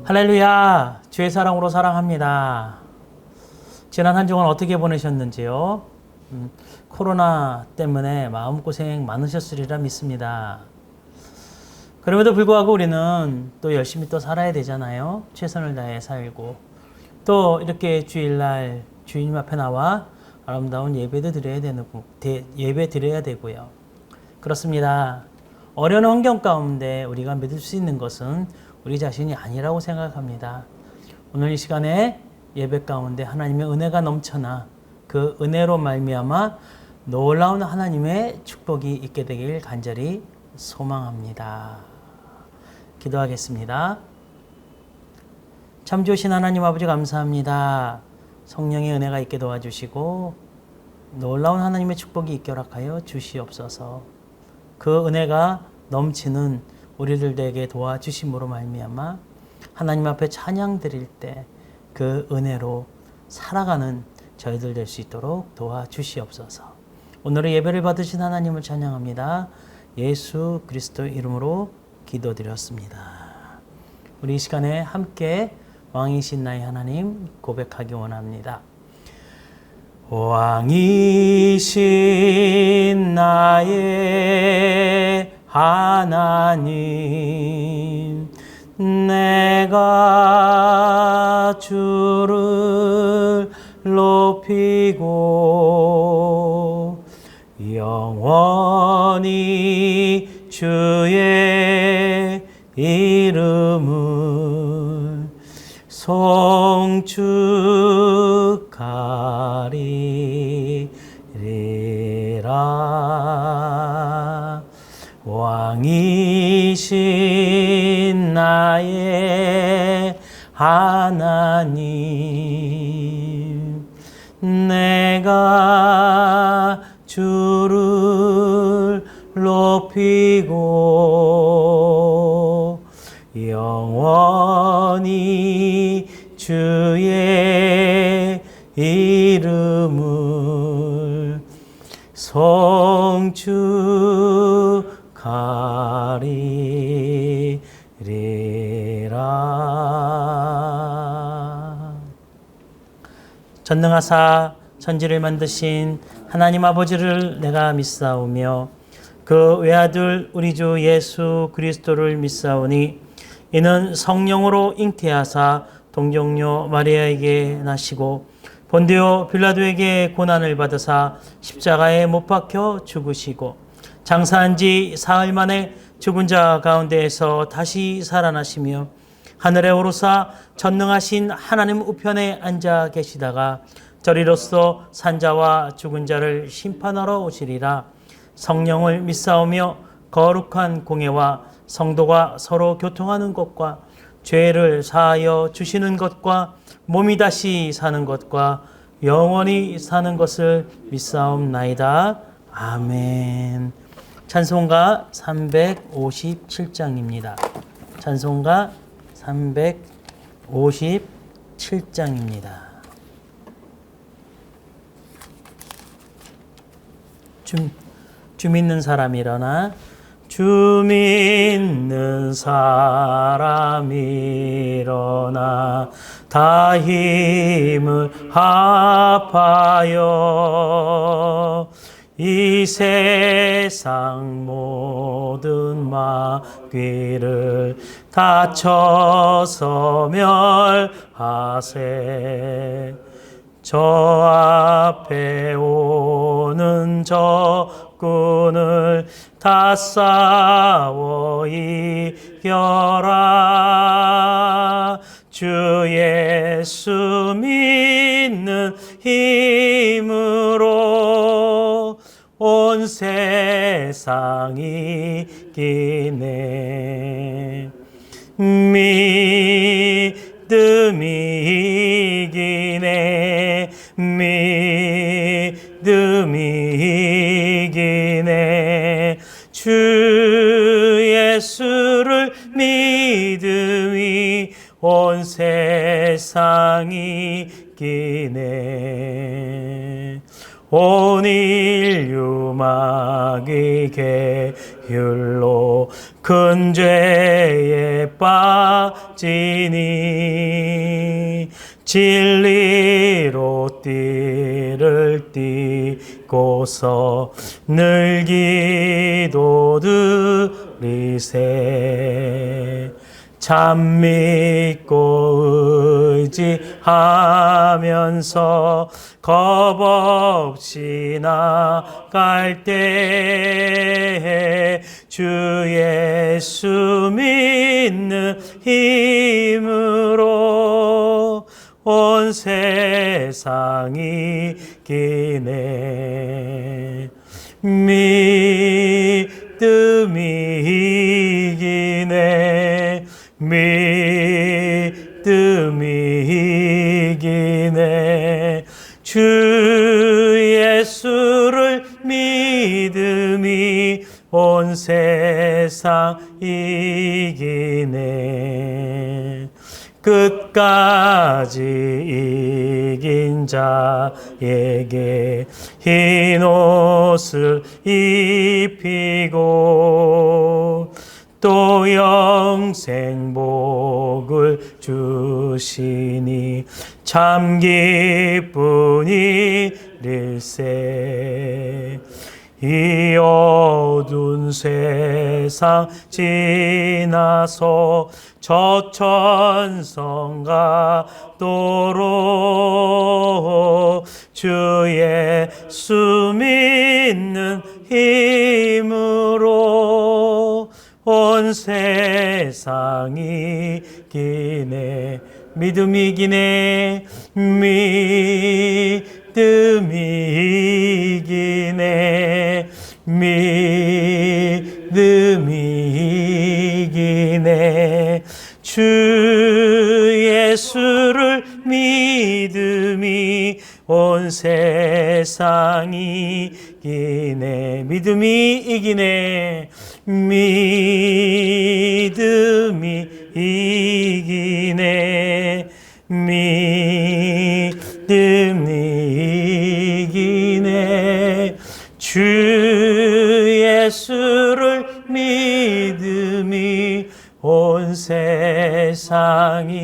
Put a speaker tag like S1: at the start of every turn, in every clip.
S1: 할렐루야, 주의 사랑으로 사랑합니다. 지난 한 주간 어떻게 보내셨는지요? 코로나 때문에 마음고생 많으셨으리라 믿습니다. 그럼에도 불구하고 우리는 또 열심히 또 살아야 되잖아요. 최선을 다해 살고 또 이렇게 주일날 주님 앞에 나와 아름다운 예배 드려야 되고요. 그렇습니다. 어려운 환경 가운데 우리가 믿을 수 있는 것은 우리 자신이 아니라고 생각합니다. 오늘 이 시간에 예배 가운데 하나님의 은혜가 넘쳐나 그 은혜로 말미암아 놀라운 하나님의 축복이 있게 되길 간절히 소망합니다. 기도하겠습니다. 참 좋으신 하나님 아버지 감사합니다. 성령의 은혜가 있게 도와주시고 놀라운 하나님의 축복이 있게 허락하여 주시옵소서. 그 은혜가 넘치는 우리들에게 도와주심으로 말미암아 하나님 앞에 찬양 드릴 때 그 은혜로 살아가는 저희들 될 수 있도록 도와주시옵소서. 오늘의 예배를 받으신 하나님을 찬양합니다. 예수 그리스도 이름으로 기도드렸습니다. 우리 이 시간에 함께 왕이신 나의 하나님 고백하기 원합니다. 왕이신 나의 하나님, 내가 주를 높이고 영원히 주의 이름을 송축하리라. 왕이신 나의 하나님, 내가 주를 높이고 영원히 주의 이름을 송축하리라. 전능하사 천지를 만드신 하나님 아버지를 내가 믿사오며 그 외아들 우리 주 예수 그리스도를 믿사오니 이는 성령으로 잉태하사 동정녀 마리아에게 나시고 본디오 빌라도에게 고난을 받으사 십자가에 못 박혀 죽으시고 장사한 지 사흘 만에 죽은 자 가운데에서 다시 살아나시며 하늘에 오르사 전능하신 하나님 우편에 앉아 계시다가 저리로서 산자와 죽은 자를 심판하러 오시리라. 성령을 믿사오며 거룩한 공예와 성도가 서로 교통하는 것과 죄를 사하여 주시는 것과 몸이 다시 사는 것과 영원히 사는 것을 믿사옵나이다. 아멘. 찬송가 357장입니다. 찬송가 357장입니다. 주 믿는 사람이 일어나 주 믿는 사람이 일어나 다 힘을 합하여 이 세상 모든 마귀를 다쳐서 멸하세. 저 앞에 오는 적군을 다 싸워 이겨라. 주 예수 믿는 힘으로 온 세상 이기네. 믿음이 이기네. 믿음이 이기네. 주 예수를 믿음이 온 세상이 기네. 온 인류 마귀 계율로 큰 죄에 빠지니 진리로 띠를 띠고서 늘 기도드리세. 참 믿고 의지하면서 겁 없이 나갈 때 주 예수 믿는 힘으로 온 세상이 기네. 믿음이 이기네. 믿음이 이기네. 주 예수를 믿음이 온 세상 이기네. 끝까지 이긴 자에게 흰 옷을 입히고 또 영생 복을 주시니 참 기쁜 일일세. 이 어두운 세상 지나서 저 천성 가도록 주 예수 믿는 힘으로 온 세상이 기네. 믿음이 이기네. 믿음이 이기네. 믿음이 이기네. 주 예수를 믿음이 온 세상이 이기네. 믿음이 이기네. 믿음이 이기네. 믿음이 이기네. 주 예수를 믿음이 온 세상이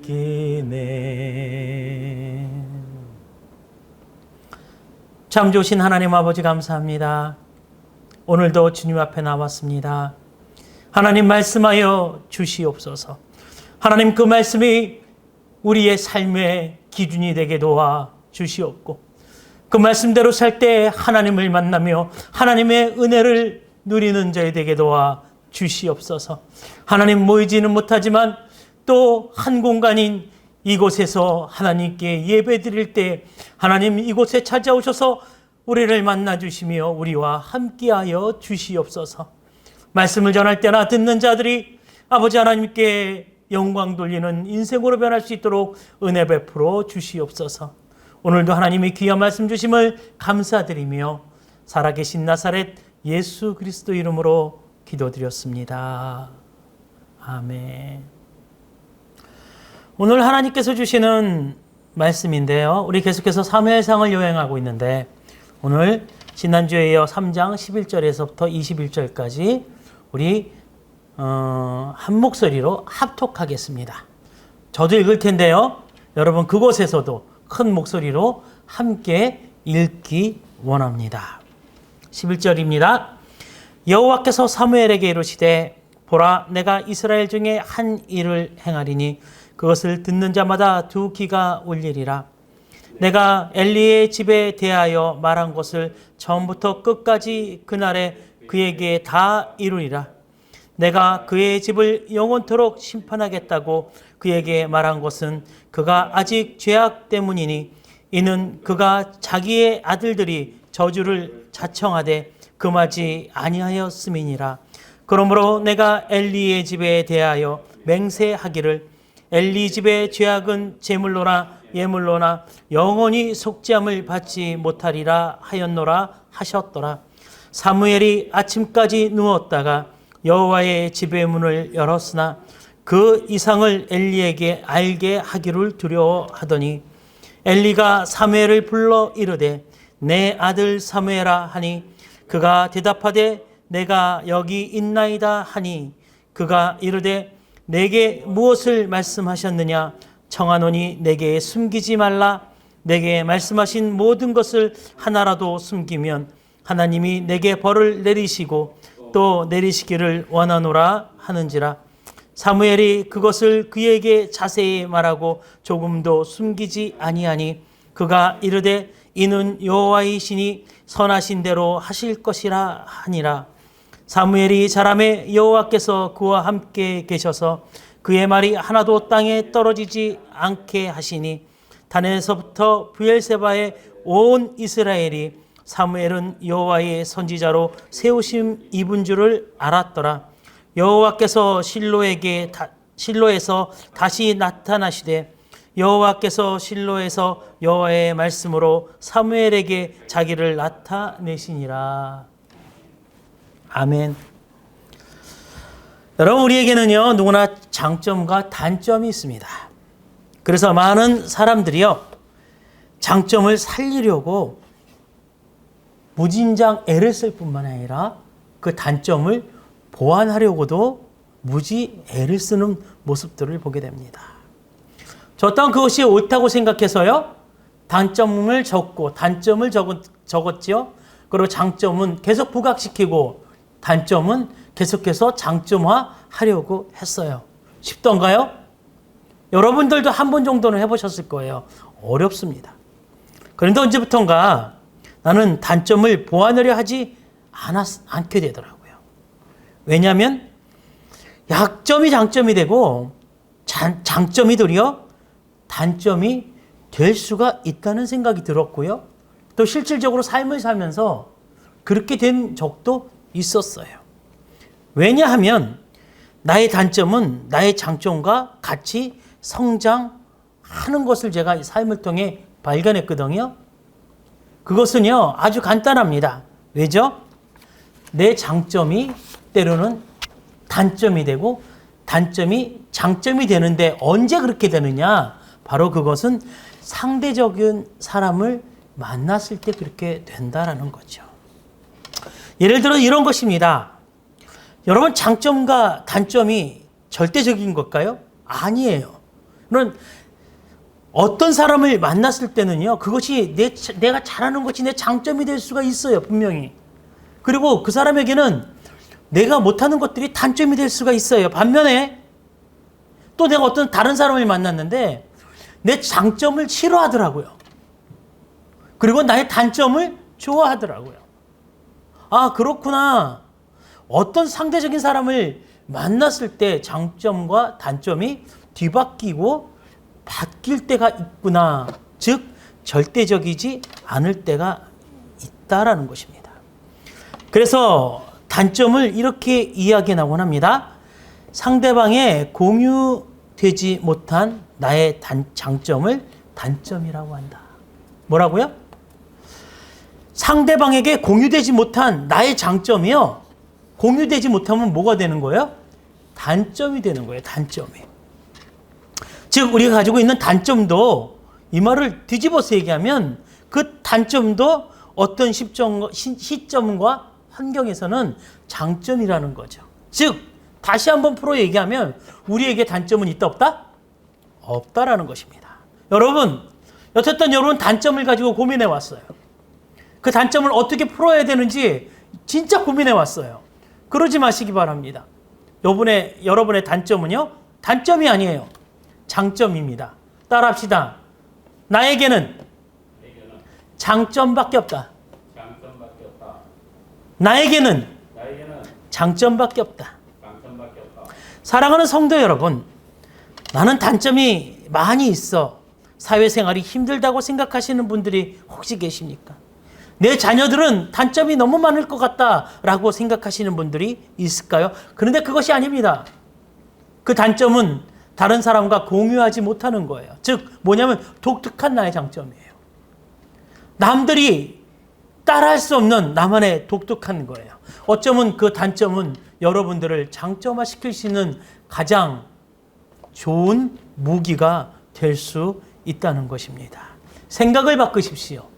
S1: 기네. 참 좋으신 하나님 아버지 감사합니다. 오늘도 주님 앞에 나왔습니다. 하나님 말씀하여 주시옵소서. 하나님 그 말씀이 우리의 삶의 기준이 되게 도와 주시옵고 그 말씀대로 살 때 하나님을 만나며 하나님의 은혜를 누리는 자에 되게 도와 주시옵소서. 하나님 모이지는 못하지만 또 한 공간인 이곳에서 하나님께 예배드릴 때 하나님 이곳에 찾아오셔서 우리를 만나 주시며 우리와 함께하여 주시옵소서. 말씀을 전할 때나 듣는 자들이 아버지 하나님께 영광 돌리는 인생으로 변할 수 있도록 은혜 베풀어 주시옵소서. 오늘도 하나님의 귀한 말씀 주심을 감사드리며 살아계신 나사렛 예수 그리스도 이름으로 기도드렸습니다. 아멘. 오늘 하나님께서 주시는 말씀인데요. 우리 계속해서 사무엘상을 여행하고 있는데 오늘 지난주에 이어 3장 11절에서부터 21절까지 우리 한 목소리로 합독하겠습니다. 저도 읽을 텐데요. 여러분 그곳에서도 큰 목소리로 함께 읽기 원합니다. 11절입니다. 여호와께서 사무엘에게 이르시되 보라 내가 이스라엘 중에 한 일을 행하리니 그것을 듣는 자마다 두 귀가 울리리라. 내가 엘리의 집에 대하여 말한 것을 처음부터 끝까지 그날에 그에게 다 이루리라. 내가 그의 집을 영원토록 심판하겠다고 그에게 말한 것은 그가 아직 죄악 때문이니 이는 그가 자기의 아들들이 저주를 자청하되 금하지 아니하였음이니라. 그러므로 내가 엘리의 집에 대하여 맹세하기를 엘리 집의 죄악은 제물로나 예물로나 영원히 속죄함을 받지 못하리라 하였노라 하셨더라. 사무엘이 아침까지 누웠다가 여호와의 집의 문을 열었으나 그 이상을 엘리에게 알게 하기를 두려워하더니 엘리가 사무엘을 불러 이르되 내 아들 사무엘아 하니 그가 대답하되 내가 여기 있나이다 하니 그가 이르되 내게 무엇을 말씀하셨느냐 청하노니 내게 숨기지 말라 내게 말씀하신 모든 것을 하나라도 숨기면 하나님이 내게 벌을 내리시고 또 내리시기를 원하노라 하는지라. 사무엘이 그것을 그에게 자세히 말하고 조금도 숨기지 아니하니 그가 이르되 이는 여호와이시니 선하신 대로 하실 것이라 하니라. 사무엘이 자라매 여호와께서 그와 함께 계셔서 그의 말이 하나도 땅에 떨어지지 않게 하시니 단에서부터 브엘세바의 온 이스라엘이 사무엘은 여호와의 선지자로 세우심 입은 줄을 알았더라. 여호와께서 실로에서 다시 나타나시되 여호와께서 실로에서 여호와의 말씀으로 사무엘에게 자기를 나타내시니라. 아멘. 여러분, 우리에게는요 누구나 장점과 단점이 있습니다. 그래서 많은 사람들이요 장점을 살리려고 무진장 애를 쓸 뿐만 아니라 그 단점을 보완하려고도 무지 애를 쓰는 모습들을 보게 됩니다. 저 또한 그것이 옳다고 생각해서요 단점을 적고 단점을 적었지요. 그리고 장점은 계속 부각시키고 단점은 계속해서 장점화하려고 했어요. 쉽던가요? 여러분들도 한 번 정도는 해보셨을 거예요. 어렵습니다. 그런데 언제부턴가 나는 단점을 보완하려 하지 않게 되더라고요. 왜냐하면 약점이 장점이 되고 장점이 도리어 단점이 될 수가 있다는 생각이 들었고요. 또 실질적으로 삶을 살면서 그렇게 된 적도 있었어요. 왜냐하면 나의 단점은 나의 장점과 같이 성장하는 것을 제가 삶을 통해 발견했거든요. 그것은요 아주 간단합니다. 왜죠? 내 장점이 때로는 단점이 되고 단점이 장점이 되는데 언제 그렇게 되느냐? 바로 그것은 상대적인 사람을 만났을 때 그렇게 된다라는 거죠. 예를 들어 이런 것입니다. 여러분, 장점과 단점이 절대적인 걸까요? 아니에요. 그런 어떤 사람을 만났을 때는요, 그것이 내가 잘하는 것이 내 장점이 될 수가 있어요, 분명히. 그리고 그 사람에게는 내가 못하는 것들이 단점이 될 수가 있어요. 반면에 또 내가 어떤 다른 사람을 만났는데 내 장점을 싫어하더라고요. 그리고 나의 단점을 좋아하더라고요. 아, 그렇구나. 어떤 상대적인 사람을 만났을 때 장점과 단점이 뒤바뀌고 바뀔 때가 있구나. 즉 절대적이지 않을 때가 있다라는 것입니다. 그래서 단점을 이렇게 이야기해 나곤 합니다. 상대방의 공유되지 못한 나의 장점을 단점이라고 한다. 뭐라고요? 상대방에게 공유되지 못한 나의 장점이요, 공유되지 못하면 뭐가 되는 거예요? 단점이 되는 거예요. 단점이. 즉 우리가 가지고 있는 단점도, 이 말을 뒤집어서 얘기하면 그 단점도 어떤 시점과 환경에서는 장점이라는 거죠. 즉 다시 한번 풀어 얘기하면 우리에게 단점은 있다 없다? 없다라는 것입니다. 여러분, 여태껏 여러분 단점을 가지고 고민해 왔어요. 그 단점을 어떻게 풀어야 되는지 진짜 고민해 왔어요. 그러지 마시기 바랍니다. 여러분의 단점은요, 단점이 아니에요. 장점입니다. 따라합시다. 나에게는 장점밖에 없다. 나에게는 장점밖에 없다. 사랑하는 성도 여러분, 나는 단점이 많이 있어. 사회생활이 힘들다고 생각하시는 분들이 혹시 계십니까? 내 자녀들은 단점이 너무 많을 것 같다라고 생각하시는 분들이 있을까요? 그런데 그것이 아닙니다. 그 단점은 다른 사람과 공유하지 못하는 거예요. 즉 뭐냐면 독특한 나의 장점이에요. 남들이 따라할 수 없는 나만의 독특한 거예요. 어쩌면 그 단점은 여러분들을 장점화시킬 수 있는 가장 좋은 무기가 될 수 있다는 것입니다. 생각을 바꾸십시오.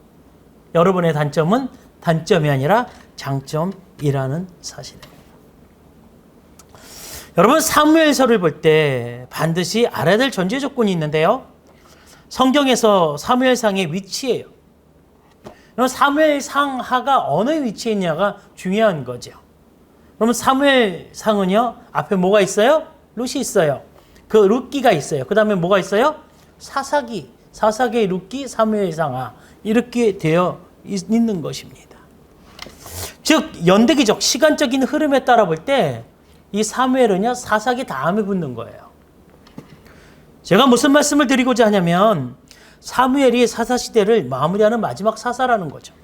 S1: 여러분의 단점은 단점이 아니라 장점이라는 사실입니다. 여러분, 사무엘서를 볼 때 반드시 알아야 될 전제 조건이 있는데요. 성경에서 사무엘상의 위치예요. 사무엘상하가 어느 위치에 있냐가 중요한 거죠. 그러면 사무엘상은요, 앞에 뭐가 있어요? 룻이 있어요. 그 룻기가 있어요. 그 다음에 뭐가 있어요? 사사기의 룻기, 사무엘상하, 이렇게 되어 있는 것입니다. 즉 연대기적 시간적인 흐름에 따라 볼 때 이 사무엘은요, 사사기 다음에 붙는 거예요. 제가 무슨 말씀을 드리고자 하냐면 사무엘이 사사시대를 마무리하는 마지막 사사라는 거죠.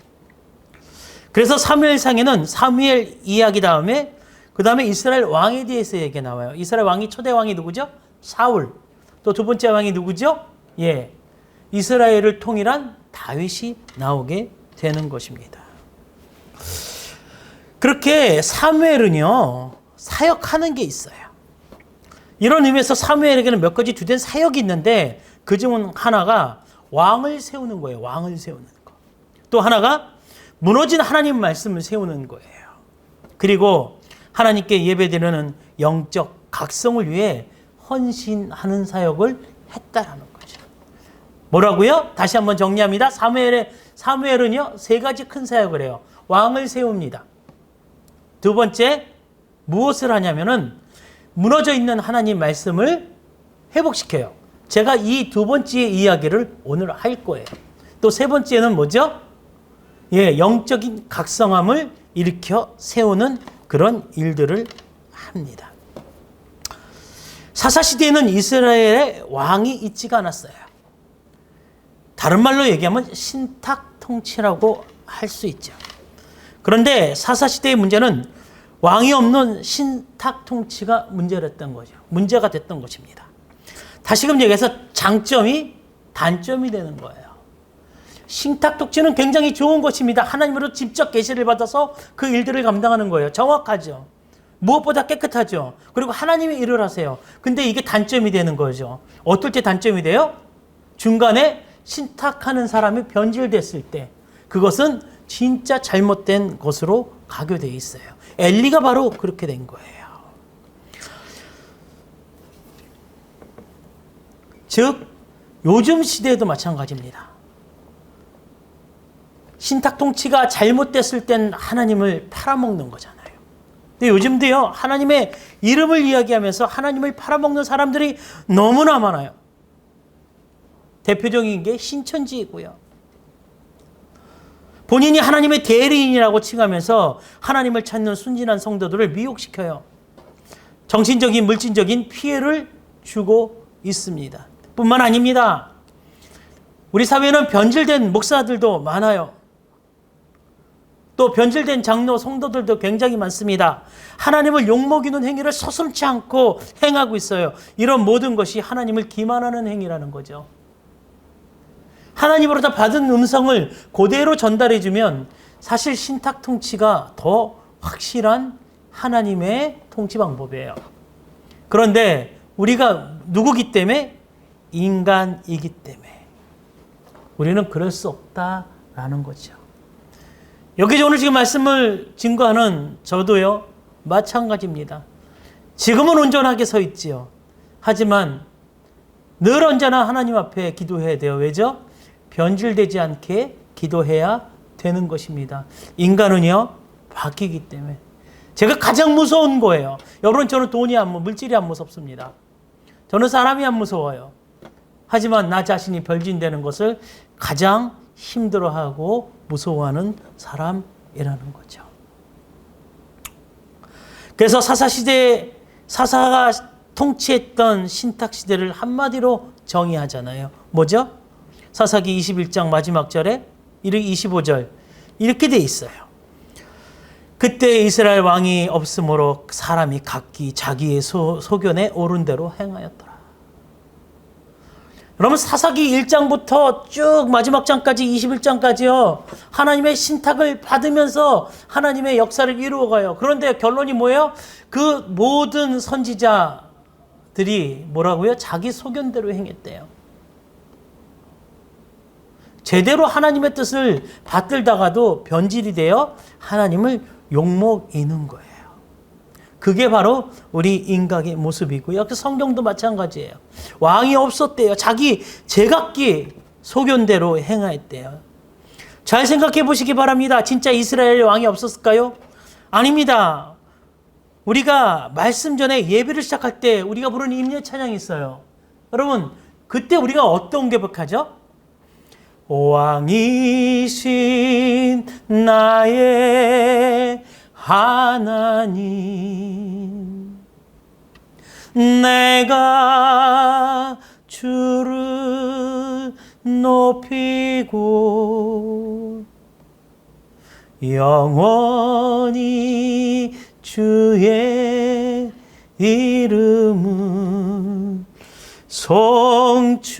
S1: 그래서 사무엘상에는 사무엘 이야기 다음에 그 다음에 이스라엘 왕에 대해서 얘기가 나와요. 이스라엘 왕이 초대 왕이 누구죠? 사울. 또 두 번째 왕이 누구죠? 이스라엘을 통일한 다윗이 나오게 되는 것입니다. 그렇게 사무엘은요, 사역하는 게 있어요. 이런 의미에서 사무엘에게는 몇 가지 주된 사역이 있는데 그 중 하나가 왕을 세우는 거예요. 왕을 세우는 거. 또 하나가 무너진 하나님 말씀을 세우는 거예요. 그리고 하나님께 예배드리는 영적 각성을 위해 헌신하는 사역을 했다라는 거죠. 뭐라고요? 다시 한번 정리합니다. 사무엘은요, 세 가지 큰 사역을 해요. 왕을 세웁니다. 두 번째, 무엇을 하냐면은 무너져 있는 하나님 말씀을 회복시켜요. 제가 이 두 번째 이야기를 오늘 할 거예요. 또 세 번째는 뭐죠? 영적인 각성함을 일으켜 세우는 그런 일들을 합니다. 사사시대에는 이스라엘의 왕이 있지가 않았어요. 다른 말로 얘기하면 신탁 통치라고 할 수 있죠. 그런데 사사시대의 문제는 왕이 없는 신탁 통치가 문제가 됐던 것입니다. 다시금 얘기해서 장점이 단점이 되는 거예요. 신탁 통치는 굉장히 좋은 것입니다. 하나님으로 직접 계시를 받아서 그 일들을 감당하는 거예요. 정확하죠. 무엇보다 깨끗하죠. 그리고 하나님이 일을 하세요. 근데 이게 단점이 되는 거죠. 어떨 때 단점이 돼요? 중간에 신탁하는 사람이 변질됐을 때 그것은 진짜 잘못된 것으로 가게 돼 있어요. 엘리가 바로 그렇게 된 거예요. 즉 요즘 시대에도 마찬가지입니다. 신탁 통치가 잘못됐을 땐 하나님을 팔아먹는 거잖아요. 근데 요즘도요, 하나님의 이름을 이야기하면서 하나님을 팔아먹는 사람들이 너무나 많아요. 대표적인 게 신천지이고요. 본인이 하나님의 대리인이라고 칭하면서 하나님을 찾는 순진한 성도들을 미혹시켜요. 정신적인, 물질적인 피해를 주고 있습니다. 뿐만 아닙니다. 우리 사회는 변질된 목사들도 많아요. 또 변질된 장로, 성도들도 굉장히 많습니다. 하나님을 욕먹이는 행위를 서슴지 않고 행하고 있어요. 이런 모든 것이 하나님을 기만하는 행위라는 거죠. 하나님으로부터 받은 음성을 그대로 전달해주면 사실 신탁 통치가 더 확실한 하나님의 통치 방법이에요. 그런데 우리가 누구기 때문에? 인간이기 때문에 우리는 그럴 수 없다라는 거죠. 여기서 오늘 지금 말씀을 증거하는 저도요, 마찬가지입니다. 지금은 온전하게 서 있지요. 하지만 늘 언제나 하나님 앞에 기도해야 돼요. 왜죠? 변질되지 않게 기도해야 되는 것입니다. 인간은요, 바뀌기 때문에. 제가 가장 무서운 거예요. 여러분, 저는 물질이 안 무섭습니다. 저는 사람이 안 무서워요. 하지만 나 자신이 변질되는 것을 가장 힘들어하고 무서워하는 사람이라는 거죠. 그래서 사사가 통치했던 신탁시대를 한마디로 정의하잖아요. 뭐죠? 사사기 21장 마지막 절에 25절 이렇게 돼 있어요. 그때 이스라엘 왕이 없으므로 사람이 각기 자기의 소견에 옳은 대로 행하였더라. 여러분, 사사기 1장부터 쭉 마지막 장까지 21장까지요. 하나님의 신탁을 받으면서 하나님의 역사를 이루어가요. 그런데 결론이 뭐예요? 그 모든 선지자들이 자식들이 뭐라고요? 자기 소견대로 행했대요. 제대로 하나님의 뜻을 받들다가도 변질이 되어 하나님을 욕먹이는 거예요. 그게 바로 우리 인간의 모습이고요. 그 성경도 마찬가지예요. 왕이 없었대요. 자기 제각기 소견대로 행하였대요. 잘 생각해 보시기 바랍니다. 진짜 이스라엘 왕이 없었을까요? 아닙니다. 우리가 말씀 전에 예배를 시작할 때 우리가 부르는 임재 찬양이 있어요. 여러분, 그때 우리가 어떤 고백하죠? 왕이신 나의 하나님, 내가 주를 높이고 영원히 주의 이름은 송축하리라.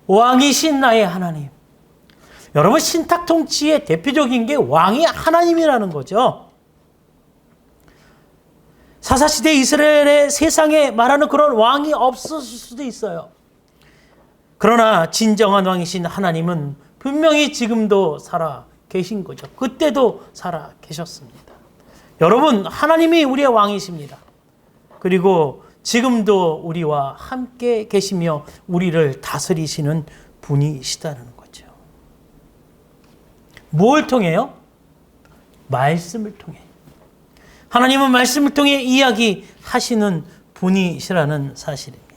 S1: 왕이신 나의 하나님. 여러분, 신탁 통치의 대표적인 게 왕이 하나님이라는 거죠. 사사시대 이스라엘의 세상에 말하는 그런 왕이 없었을 수도 있어요. 그러나 진정한 왕이신 하나님은 분명히 지금도 살아 계신 거죠. 그때도 살아 계셨습니다. 여러분, 하나님이 우리의 왕이십니다. 그리고 지금도 우리와 함께 계시며 우리를 다스리시는 분이시다는 거죠. 뭘 통해요? 말씀을 통해. 하나님은 말씀을 통해 이야기하시는 분이시라는 사실입니다.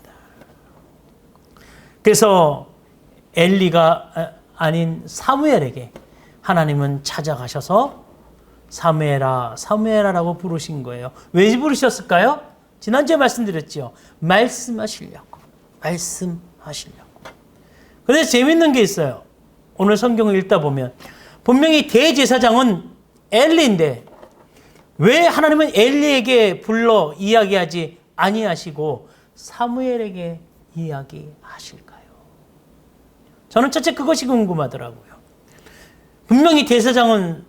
S1: 그래서 엘리가 아닌 사무엘에게 하나님은 찾아가셔서 사무엘아, 사무엘아라고 부르신 거예요. 왜 부르셨을까요? 지난주에 말씀드렸죠. 말씀하시려고. 그런데 재밌는 게 있어요. 오늘 성경을 읽다 보면 분명히 대제사장은 엘리인데 왜 하나님은 엘리에게 불러 이야기하지 아니하시고 사무엘에게 이야기하실까요? 저는 첫째 그것이 궁금하더라고요. 분명히 제사장은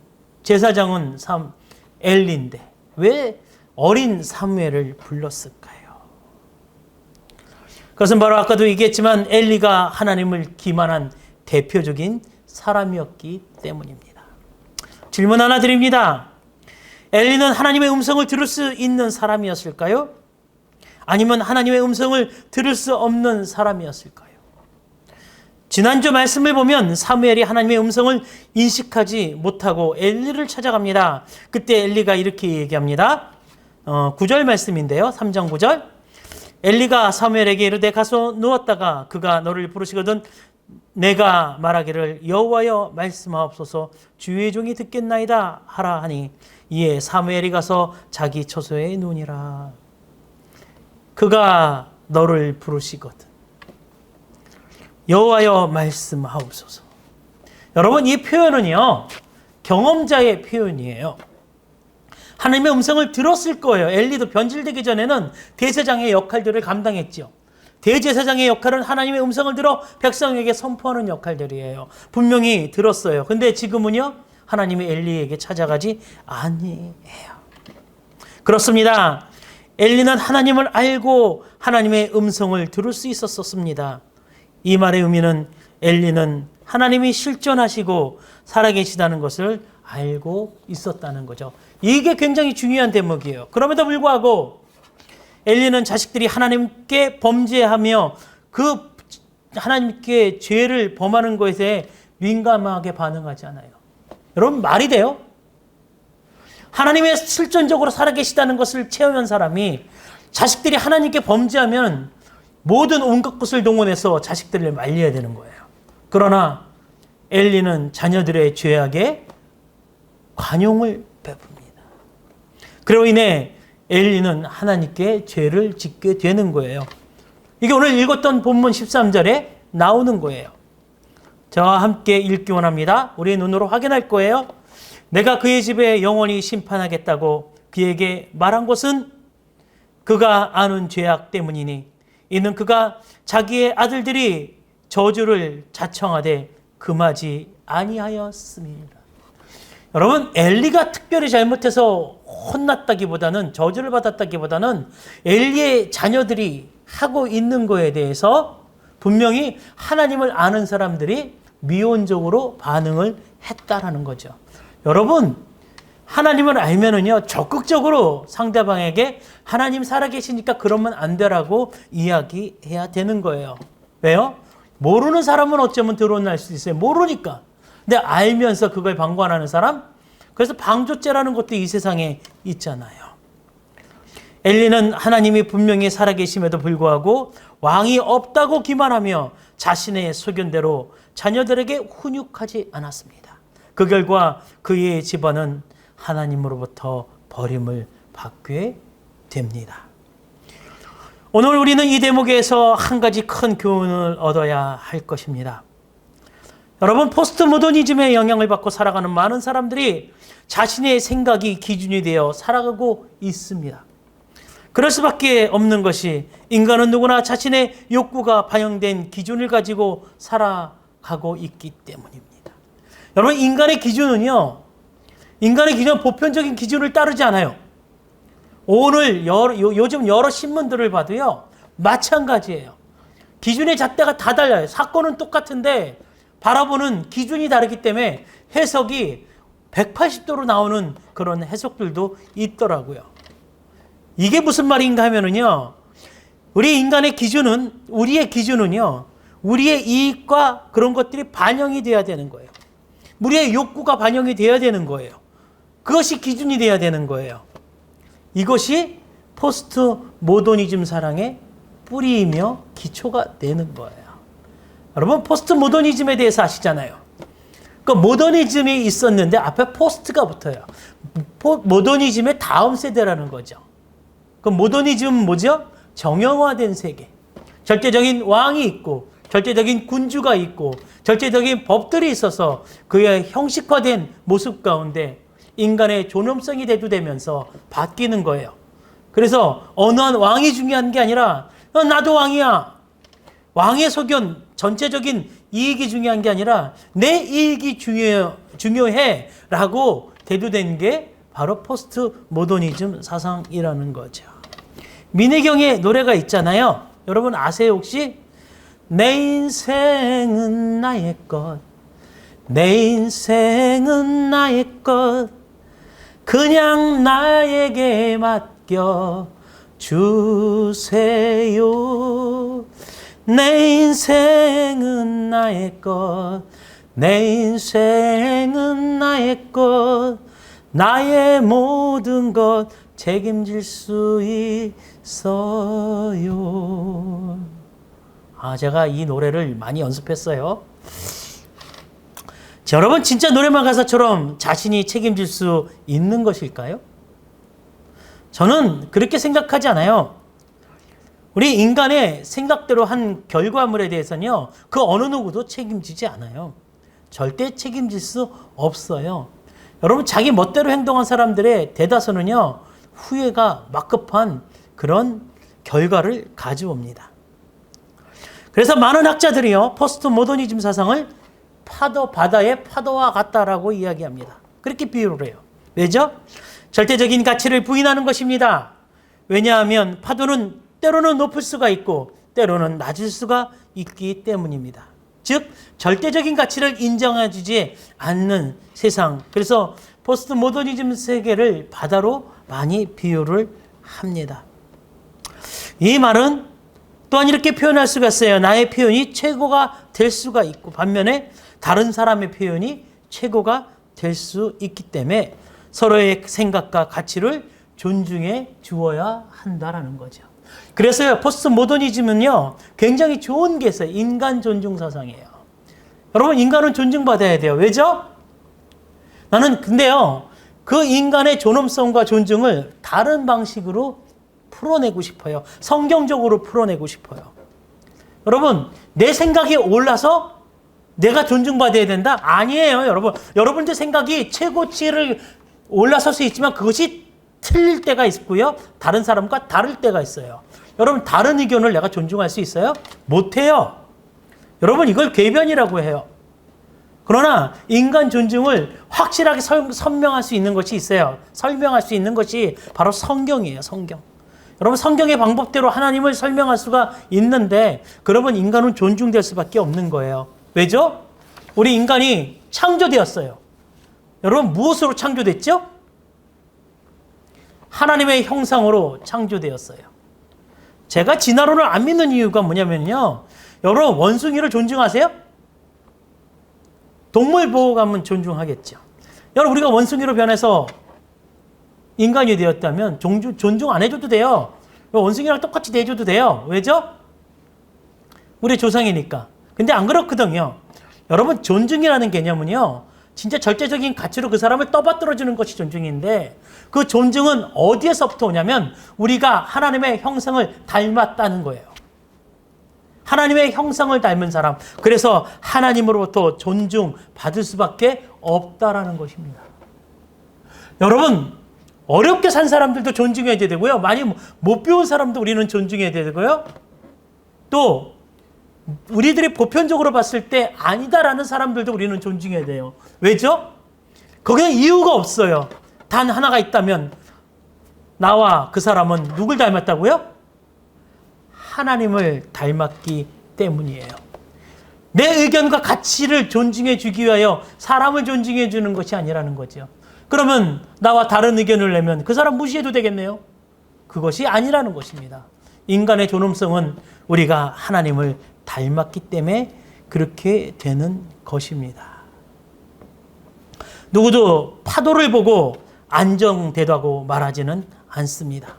S1: 엘리인데 왜 어린 사무엘을 불렀을까요? 그것은 바로 아까도 얘기했지만 엘리가 하나님을 기만한 대표적인 사람이었기 때문입니다. 질문 하나 드립니다. 엘리는 하나님의 음성을 들을 수 있는 사람이었을까요? 아니면 하나님의 음성을 들을 수 없는 사람이었을까요? 지난주 말씀을 보면 사무엘이 하나님의 음성을 인식하지 못하고 엘리를 찾아갑니다. 그때 엘리가 이렇게 얘기합니다. 9절 말씀인데요. 3장 9절. 엘리가 사무엘에게 이르되 가서 누웠다가 그가 너를 부르시거든 내가 말하기를 여호와여 말씀하옵소서 주의 종이 듣겠나이다 하라 하니 이에 사무엘이 가서 자기 처소에 누우니라. 그가 너를 부르시거든 여호와여 말씀하옵소서. 여러분, 이 표현은요 경험자의 표현이에요. 하나님의 음성을 들었을 거예요. 엘리도 변질되기 전에는 대제사장의 역할들을 감당했죠. 대제사장의 역할은 하나님의 음성을 들어 백성에게 선포하는 역할들이에요. 분명히 들었어요. 근데 지금은요 하나님이 엘리에게 찾아가지 아니해요. 그렇습니다. 엘리는 하나님을 알고 하나님의 음성을 들을 수 있었습니다. 이 말의 의미는 엘리는 하나님이 실존하시고 살아계시다는 것을 알고 있었다는 거죠. 이게 굉장히 중요한 대목이에요. 그럼에도 불구하고 엘리는 자식들이 하나님께 범죄하며 그 하나님께 죄를 범하는 것에 민감하게 반응하지 않아요. 여러분, 말이 돼요? 하나님의 실존적으로 살아계시다는 것을 체험한 사람이 자식들이 하나님께 범죄하면 모든 온갖 것을 동원해서 자식들을 말려야 되는 거예요. 그러나 엘리는 자녀들의 죄악에 관용을 베풉니다. 그로 인해 엘리는 하나님께 죄를 짓게 되는 거예요. 이게 오늘 읽었던 본문 13절에 나오는 거예요. 저와 함께 읽기 원합니다. 우리의 눈으로 확인할 거예요. 내가 그의 집에 영원히 심판하겠다고 그에게 말한 것은 그가 아는 죄악 때문이니 이는 그가 자기의 아들들이 저주를 자청하되 금하지 아니하였습니다. 여러분, 엘리가 특별히 잘못해서 혼났다기보다는, 저주를 받았다기보다는 엘리의 자녀들이 하고 있는 거에 대해서 분명히 하나님을 아는 사람들이 미온적으로 반응을 했다라는 거죠. 여러분, 하나님을 알면은요, 적극적으로 상대방에게 하나님 살아계시니까 그러면 안 되라고 이야기해야 되는 거예요. 왜요? 모르는 사람은 어쩌면 드러날 수 있어요. 모르니까. 근데 알면서 그걸 방관하는 사람? 그래서 방조죄라는 것도 이 세상에 있잖아요. 엘리는 하나님이 분명히 살아계심에도 불구하고 왕이 없다고 기만하며 자신의 소견대로 자녀들에게 훈육하지 않았습니다. 그 결과 그의 집안은 하나님으로부터 버림을 받게 됩니다. 오늘 우리는 이 대목에서 한 가지 큰 교훈을 얻어야 할 것입니다. 여러분, 포스트 모더니즘의 영향을 받고 살아가는 많은 사람들이 자신의 생각이 기준이 되어 살아가고 있습니다. 그럴 수밖에 없는 것이 인간은 누구나 자신의 욕구가 반영된 기준을 가지고 살아가고 있기 때문입니다. 여러분, 인간의 기준은 보편적인 기준을 따르지 않아요. 오늘 요즘 여러 신문들을 봐도요, 마찬가지예요. 기준의 잣대가 다 달라요. 사건은 똑같은데 바라보는 기준이 다르기 때문에 해석이 180도로 나오는 그런 해석들도 있더라고요. 이게 무슨 말인가 하면은요, 우리의 기준은요, 우리의 이익과 그런 것들이 반영이 돼야 되는 거예요. 우리의 욕구가 반영이 돼야 되는 거예요. 그것이 기준이 돼야 되는 거예요. 이것이 포스트 모더니즘 사랑의 뿌리이며 기초가 되는 거예요. 여러분, 포스트 모더니즘에 대해서 아시잖아요. 그 모더니즘이 있었는데 앞에 포스트가 붙어요. 모더니즘의 다음 세대라는 거죠. 그 모더니즘은 뭐죠? 정형화된 세계. 절대적인 왕이 있고, 절대적인 군주가 있고, 절대적인 법들이 있어서 그의 형식화된 모습 가운데 인간의 존엄성이 대두되면서 바뀌는 거예요. 그래서 어느 한 왕이 중요한 게 아니라 나도 왕이야. 왕의 소견, 전체적인 이익이 중요한 게 아니라 내 이익이 중요해 라고 대두된 게 바로 포스트 모더니즘 사상이라는 거죠. 민혜경의 노래가 있잖아요. 여러분 아세요 혹시? 내 인생은 나의 것, 내 인생은 나의 것, 그냥 나에게 맡겨 주세요. 내 인생은 나의 것, 내 인생은 나의 것, 나의 모든 것 책임질 수 있어요. 제가 이 노래를 많이 연습했어요. 자, 여러분 진짜 노래방 가사처럼 자신이 책임질 수 있는 것일까요? 저는 그렇게 생각하지 않아요. 우리 인간의 생각대로 한 결과물에 대해서는요, 그 어느 누구도 책임지지 않아요. 절대 책임질 수 없어요. 여러분 자기 멋대로 행동한 사람들의 대다수는요, 후회가 막급한 그런 결과를 가져옵니다. 그래서 많은 학자들이요, 포스트 모더니즘 사상을 바다의 파도와 같다라고 이야기합니다. 그렇게 비유를 해요. 왜죠? 절대적인 가치를 부인하는 것입니다. 왜냐하면 파도는 때로는 높을 수가 있고 때로는 낮을 수가 있기 때문입니다. 즉 절대적인 가치를 인정해주지 않는 세상. 그래서 포스트 모더니즘 세계를 바다로 많이 비유를 합니다. 이 말은 또한 이렇게 표현할 수가 있어요. 나의 표현이 최고가 될 수가 있고 반면에 다른 사람의 표현이 최고가 될 수 있기 때문에 서로의 생각과 가치를 존중해 주어야 한다라는 거죠. 그래서 포스트 모더니즘은요, 굉장히 좋은 게 있어요. 인간 존중 사상이에요. 여러분, 인간은 존중받아야 돼요. 왜죠? 나는 근데요, 그 인간의 존엄성과 존중을 다른 방식으로 풀어내고 싶어요. 성경적으로 풀어내고 싶어요. 여러분, 내 생각이 올라서 내가 존중받아야 된다? 아니에요, 여러분. 여러분들 생각이 최고치를 올라설 수 있지만 그것이 틀릴 때가 있고요. 다른 사람과 다를 때가 있어요. 여러분, 다른 의견을 내가 존중할 수 있어요? 못해요. 여러분, 이걸 궤변이라고 해요. 그러나 인간 존중을 확실하게 설명할 수 있는 것이 있어요. 설명할 수 있는 것이 바로 성경이에요. 성경. 여러분 성경의 방법대로 하나님을 설명할 수가 있는데 그러면 인간은 존중될 수밖에 없는 거예요. 왜죠? 우리 인간이 창조되었어요. 여러분 무엇으로 창조됐죠? 하나님의 형상으로 창조되었어요. 제가 진화론을 안 믿는 이유가 뭐냐면요. 여러분 원숭이를 존중하세요? 동물보호감은 존중하겠죠. 여러분 우리가 원숭이로 변해서 인간이 되었다면 존중 안 해줘도 돼요. 원숭이랑 똑같이 대해줘도 돼요. 왜죠? 우리 조상이니까. 근데 안 그렇거든요. 여러분 존중이라는 개념은요. 진짜 절대적인 가치로 그 사람을 떠받들어주는 것이 존중인데 그 존중은 어디에서부터 오냐면 우리가 하나님의 형상을 닮았다는 거예요. 하나님의 형상을 닮은 사람. 그래서 하나님으로부터 존중받을 수밖에 없다라는 것입니다. 여러분 어렵게 산 사람들도 존중해야 되고요. 많이 못 배운 사람도 우리는 존중해야 되고요. 또 우리들이 보편적으로 봤을 때 아니다라는 사람들도 우리는 존중해야 돼요. 왜죠? 거기에 이유가 없어요. 단 하나가 있다면 나와 그 사람은 누굴 닮았다고요? 하나님을 닮았기 때문이에요. 내 의견과 가치를 존중해 주기 위하여 사람을 존중해 주는 것이 아니라는 거죠. 그러면 나와 다른 의견을 내면 그 사람 무시해도 되겠네요. 그것이 아니라는 것입니다. 인간의 존엄성은 우리가 하나님을 닮았기 때문에 그렇게 되는 것입니다. 누구도 파도를 보고 안정되다고 말하지는 않습니다.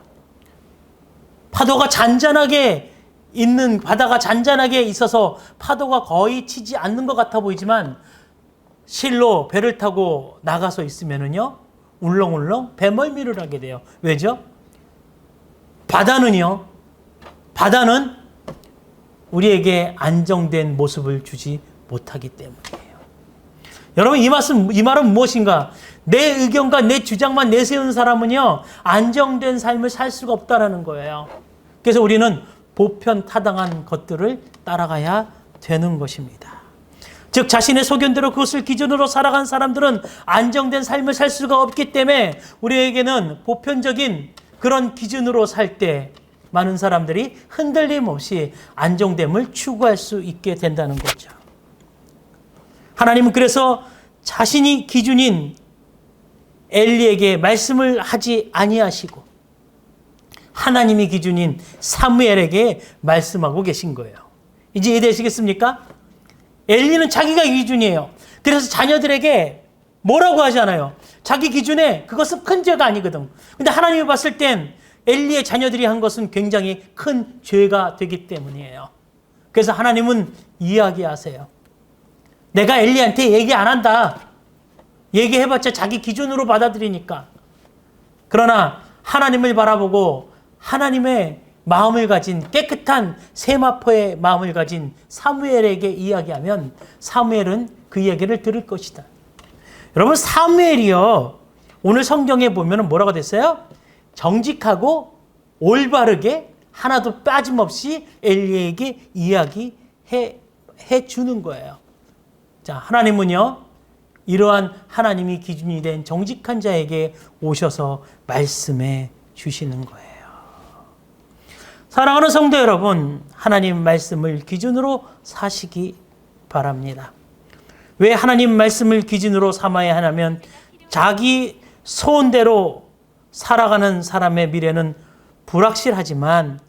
S1: 파도가 잔잔하게 있는 바다가 잔잔하게 있어서 파도가 거의 치지 않는 것 같아 보이지만 실로 배를 타고 나가서 있으면은요 울렁울렁 배멀미를 하게 돼요. 왜죠? 바다는 우리에게 안정된 모습을 주지 못하기 때문이에요. 여러분 이 말은 무엇인가? 내 의견과 내 주장만 내세우는 사람은요 안정된 삶을 살 수가 없다라는 거예요. 그래서 우리는 보편타당한 것들을 따라가야 되는 것입니다. 즉 자신의 소견대로 그것을 기준으로 살아간 사람들은 안정된 삶을 살 수가 없기 때문에 우리에게는 보편적인 그런 기준으로 살 때 많은 사람들이 흔들림 없이 안정됨을 추구할 수 있게 된다는 거죠. 하나님은 그래서 자신이 기준인 엘리에게 말씀을 하지 아니하시고 하나님이 기준인 사무엘에게 말씀하고 계신 거예요. 이제 이해되시겠습니까? 엘리는 자기가 기준이에요. 그래서 자녀들에게 뭐라고 하지 않아요. 자기 기준에 그것은 큰 죄가 아니거든. 근데 하나님이 봤을 땐 엘리의 자녀들이 한 것은 굉장히 큰 죄가 되기 때문이에요. 그래서 하나님은 이야기하세요. 내가 엘리한테 얘기 안 한다. 얘기해봤자 자기 기준으로 받아들이니까. 그러나 하나님을 바라보고 하나님의 마음을 가진 깨끗한 세마포의 마음을 가진 사무엘에게 이야기하면 사무엘은 그 이야기를 들을 것이다. 여러분 사무엘이요. 오늘 성경에 보면 뭐라고 됐어요? 정직하고 올바르게 하나도 빠짐없이 엘리에게 이야기해 주는 거예요. 자, 하나님은요. 이러한 하나님이 기준이 된 정직한 자에게 오셔서 말씀해 주시는 거예요. 사랑하는 성도 여러분, 하나님 말씀을 기준으로 사시기 바랍니다. 왜 하나님 말씀을 기준으로 삼아야 하냐면 자기 소원대로 살아가는 사람의 미래는 불확실하지만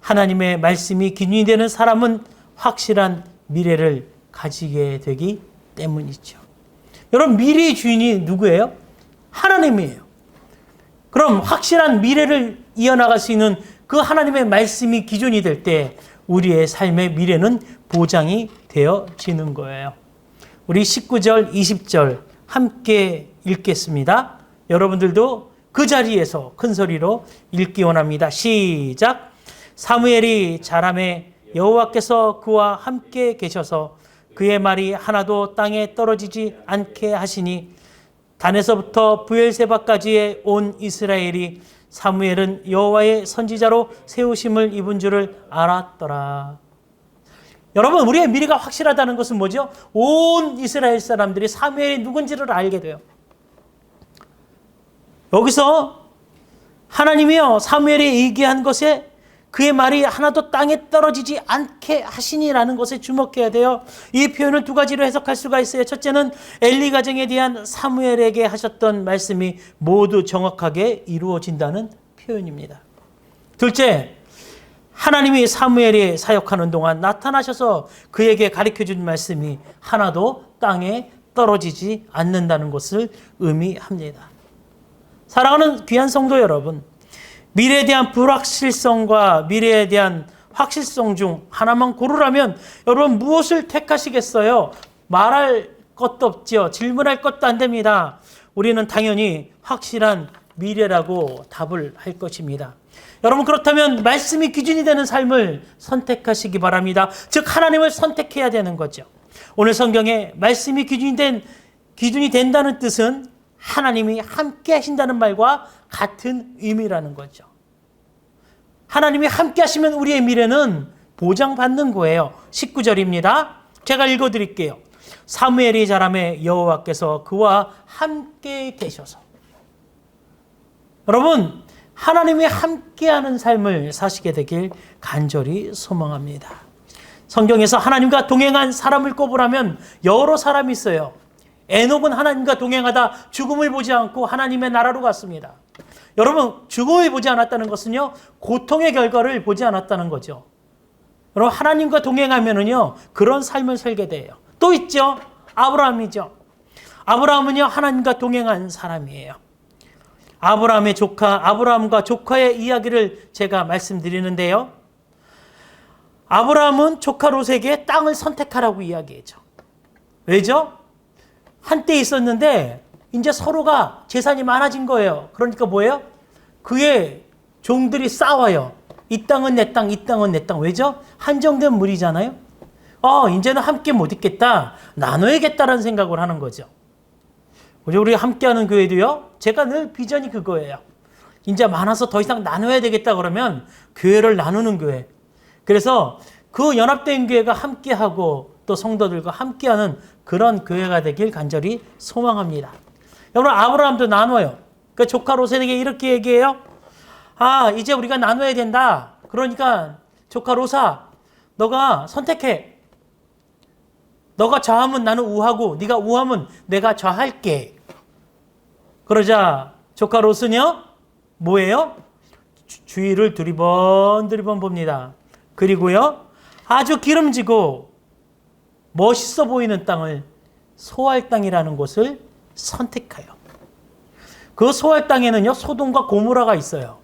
S1: 하나님의 말씀이 기준이 되는 사람은 확실한 미래를 가지게 되기 때문이죠. 여러분 미래의 주인이 누구예요? 하나님이에요. 그럼 확실한 미래를 이어나갈 수 있는 그 하나님의 말씀이 기준이 될 때 우리의 삶의 미래는 보장이 되어지는 거예요. 우리 19절, 20절 함께 읽겠습니다. 여러분들도 그 자리에서 큰 소리로 읽기 원합니다. 시작. 사무엘이 자라매 여호와께서 그와 함께 계셔서 그의 말이 하나도 땅에 떨어지지 않게 하시니 단에서부터 브엘세바까지의 온 이스라엘이 사무엘은 여호와의 선지자로 세우심을 입은 줄을 알았더라. 여러분, 우리의 미래가 확실하다는 것은 뭐죠? 온 이스라엘 사람들이 사무엘이 누군지를 알게 돼요. 여기서 하나님이요, 사무엘이 얘기한 것에 그의 말이 하나도 땅에 떨어지지 않게 하시니라는 것에 주목해야 돼요. 이 표현을 두 가지로 해석할 수가 있어요. 첫째는 엘리 가정에 대한 사무엘에게 하셨던 말씀이 모두 정확하게 이루어진다는 표현입니다. 둘째, 하나님이 사무엘이 사역하는 동안 나타나셔서 그에게 가르쳐준 말씀이 하나도 땅에 떨어지지 않는다는 것을 의미합니다. 사랑하는 귀한 성도 여러분, 미래에 대한 불확실성과 미래에 대한 확실성 중 하나만 고르라면 여러분 무엇을 택하시겠어요? 말할 것도 없죠. 질문할 것도 안 됩니다. 우리는 당연히 확실한 미래라고 답을 할 것입니다. 여러분, 그렇다면 말씀이 기준이 되는 삶을 선택하시기 바랍니다. 즉 하나님을 선택해야 되는 거죠. 오늘 성경에 말씀이 기준이 된다는 뜻은 하나님이 함께 하신다는 말과 같은 의미라는 거죠. 하나님이 함께 하시면 우리의 미래는 보장받는 거예요. 19절입니다. 제가 읽어드릴게요. 사무엘이 자라매 여호와께서 그와 함께 계셔서. 여러분, 하나님이 함께하는 삶을 사시게 되길 간절히 소망합니다. 성경에서 하나님과 동행한 사람을 꼽으라면 여러 사람이 있어요. 에녹은 하나님과 동행하다 죽음을 보지 않고 하나님의 나라로 갔습니다. 여러분, 죽음을 보지 않았다는 것은요, 고통의 결과를 보지 않았다는 거죠. 여러분, 하나님과 동행하면은요, 그런 삶을 살게 돼요. 또 있죠. 아브라함이죠. 아브라함은요, 하나님과 동행한 사람이에요. 아브라함과 조카의 이야기를 제가 말씀드리는데요. 아브라함은 조카 롯에게 땅을 선택하라고 이야기했죠. 왜죠? 한때 있었는데 이제 서로가 재산이 많아진 거예요. 그러니까 뭐예요? 그의 종들이 싸워요. 이 땅은 내 땅, 이 땅은 내 땅. 왜죠? 한정된 물이잖아요. 이제는 함께 못 있겠다. 나눠야겠다라는 생각을 하는 거죠. 우리 함께하는 교회도요. 제가 늘 비전이 그거예요. 이제 많아서 더 이상 나눠야 되겠다 그러면 교회를 나누는 교회. 그래서 그 연합된 교회가 함께하고 또 성도들과 함께하는 그런 교회가 되길 간절히 소망합니다. 여러분, 아브라함도 나눠요. 그 조카 롯에게 이렇게 얘기해요. 이제 우리가 나눠야 된다. 그러니까 조카 롯아, 너가 선택해. 너가 좌하면 나는 우하고 네가 우하면 내가 좌할게. 그러자 조카 롯은요, 뭐예요? 주위를 두리번 봅니다. 그리고요, 아주 기름지고 멋있어 보이는 땅을 소알 땅이라는 곳을 선택해요. 그 소알 땅에는요, 소돔과 고모라가 있어요.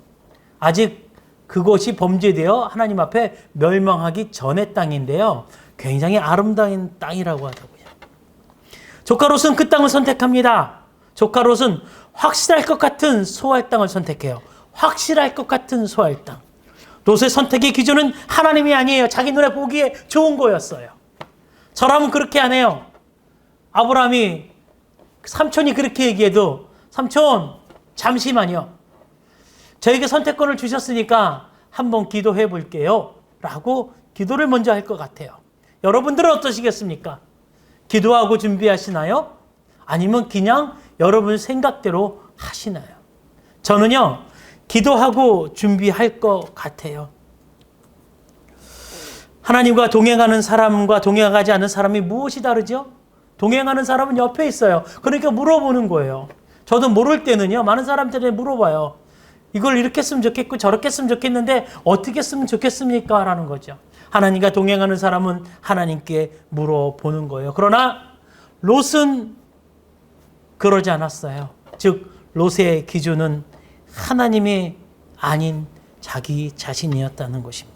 S1: 아직 그곳이 범죄되어 하나님 앞에 멸망하기 전의 땅인데요. 굉장히 아름다운 땅이라고 하더라고요. 조카 롯은 그 땅을 선택합니다. 조카 롯은 확실할 것 같은 소알 땅을 선택해요. 확실할 것 같은 소알 땅. 롯의 선택의 기준은 하나님이 아니에요. 자기 눈에 보기에 좋은 거였어요. 저라면 그렇게 안 해요. 아브라함이 삼촌이 그렇게 얘기해도 삼촌 잠시만요. 저에게 선택권을 주셨으니까 한번 기도해 볼게요. 라고 기도를 먼저 할 것 같아요. 여러분들은 어떠시겠습니까? 기도하고 준비하시나요? 아니면 그냥 여러분 생각대로 하시나요? 저는요, 기도하고 준비할 것 같아요. 하나님과 동행하는 사람과 동행하지 않는 사람이 무엇이 다르죠? 동행하는 사람은 옆에 있어요. 그러니까 물어보는 거예요. 저도 모를 때는요, 많은 사람들이 물어봐요. 이걸 이렇게 했으면 좋겠고 저렇게 했으면 좋겠는데 어떻게 했으면 좋겠습니까? 라는 거죠. 하나님과 동행하는 사람은 하나님께 물어보는 거예요. 그러나 롯은 그러지 않았어요. 즉 롯의 기준은 하나님이 아닌 자기 자신이었다는 것입니다.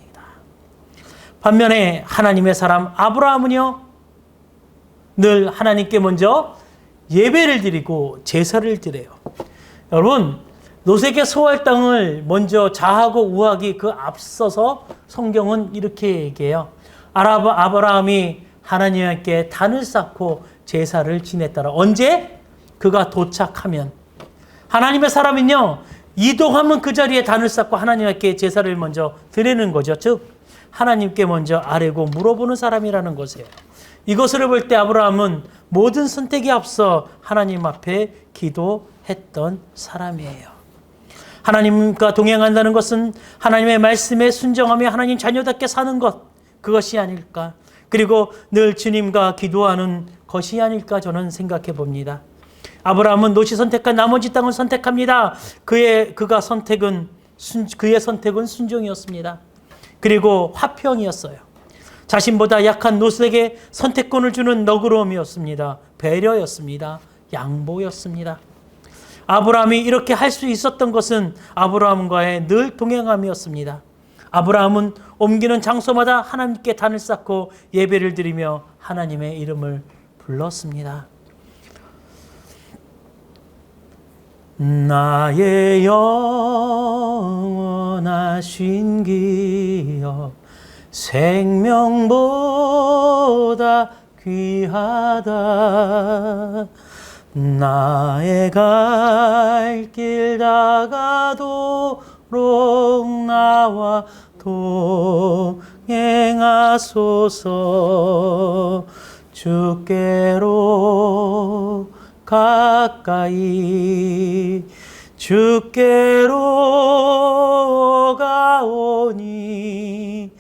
S1: 반면에 하나님의 사람 아브라함은요, 늘 하나님께 먼저 예배를 드리고 제사를 드려요. 여러분, 롯에게 소할 땅을 먼저 좌하고 우하기 그 앞서서 성경은 이렇게 얘기해요. 아브라함이 하나님께 단을 쌓고 제사를 지냈더라. 언제? 그가 도착하면. 하나님의 사람은요, 이동하면 그 자리에 단을 쌓고 하나님께 제사를 먼저 드리는 거죠. 즉 하나님께 먼저 아뢰고 물어보는 사람이라는 것이에요. 이것을 볼 때 아브라함은 모든 선택에 앞서 하나님 앞에 기도했던 사람이에요. 하나님과 동행한다는 것은 하나님의 말씀에 순종하며 하나님 자녀답게 사는 것, 그것이 아닐까. 그리고 늘 주님과 기도하는 것이 아닐까 저는 생각해 봅니다. 아브라함은 롯이 선택한 나머지 땅을 선택합니다. 그의 선택은 순종이었습니다. 그리고 화평이었어요. 자신보다 약한 롯에게 선택권을 주는 너그러움이었습니다. 배려였습니다. 양보였습니다. 아브라함이 이렇게 할 수 있었던 것은 아브라함과의 늘 동행함이었습니다. 아브라함은 옮기는 장소마다 하나님께 단을 쌓고 예배를 드리며 하나님의 이름을 불렀습니다. 나의 영원하신 기업 생명보다 귀하다. 나의 갈 길 다가도록 나와 동행하소서. 주께로 가까이 주께로 가오니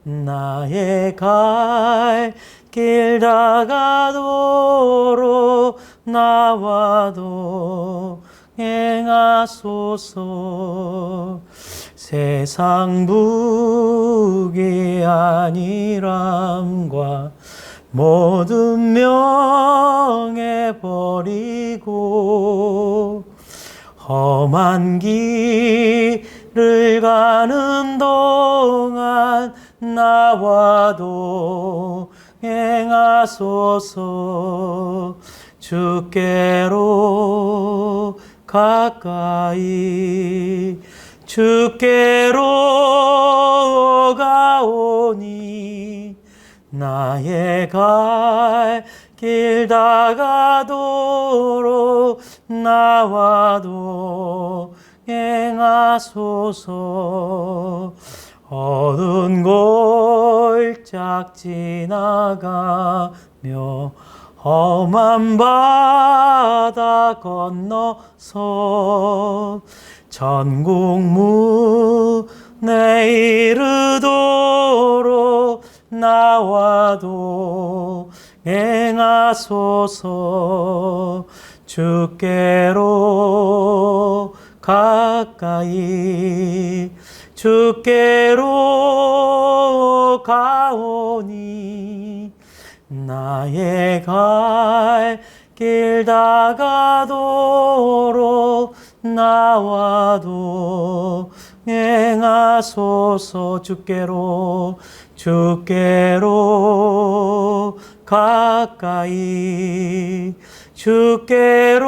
S1: 나의 갈 길 다가도록 나와도 행하소서. 세상 부귀 아니람과 모든 명예 버리고 험한 길을 가는 동안 나와도 행하소서. 주께로 가까이 주께로 가오니 나의 갈 길 다가도록 나와도 행하소서. 어두운 골짝 지나가며 험한 바다 건너서 천국 문에 이르도록 나와도 행하소서. 주께로 가까이 주께로 가오니 나의 갈 길 다가도록 나와도 행하소서. 주께로 가까이 주께로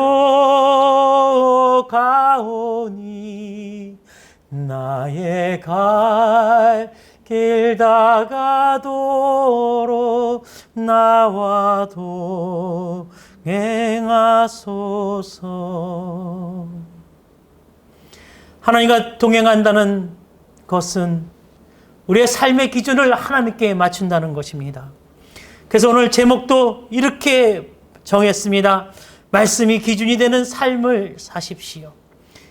S1: 가오니 나의 갈 길 다가도록 나와도 행하소서. 하나님과 동행한다는 것은 우리의 삶의 기준을 하나님께 맞춘다는 것입니다. 그래서 오늘 제목도 이렇게 정했습니다. 말씀이 기준이 되는 삶을 사십시오.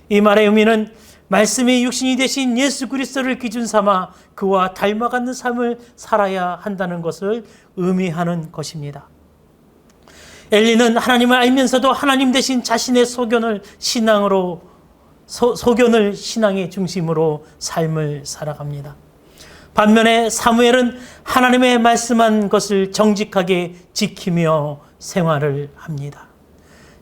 S1: 이 말의 의미는 말씀이 육신이 되신 예수 그리스도를 기준 삼아 그와 닮아가는 삶을 살아야 한다는 것을 의미하는 것입니다. 엘리는 하나님을 알면서도 하나님 대신 자신의 소견을 신앙의 중심으로 삶을 살아갑니다. 반면에 사무엘은 하나님의 말씀한 것을 정직하게 지키며 생활을 합니다.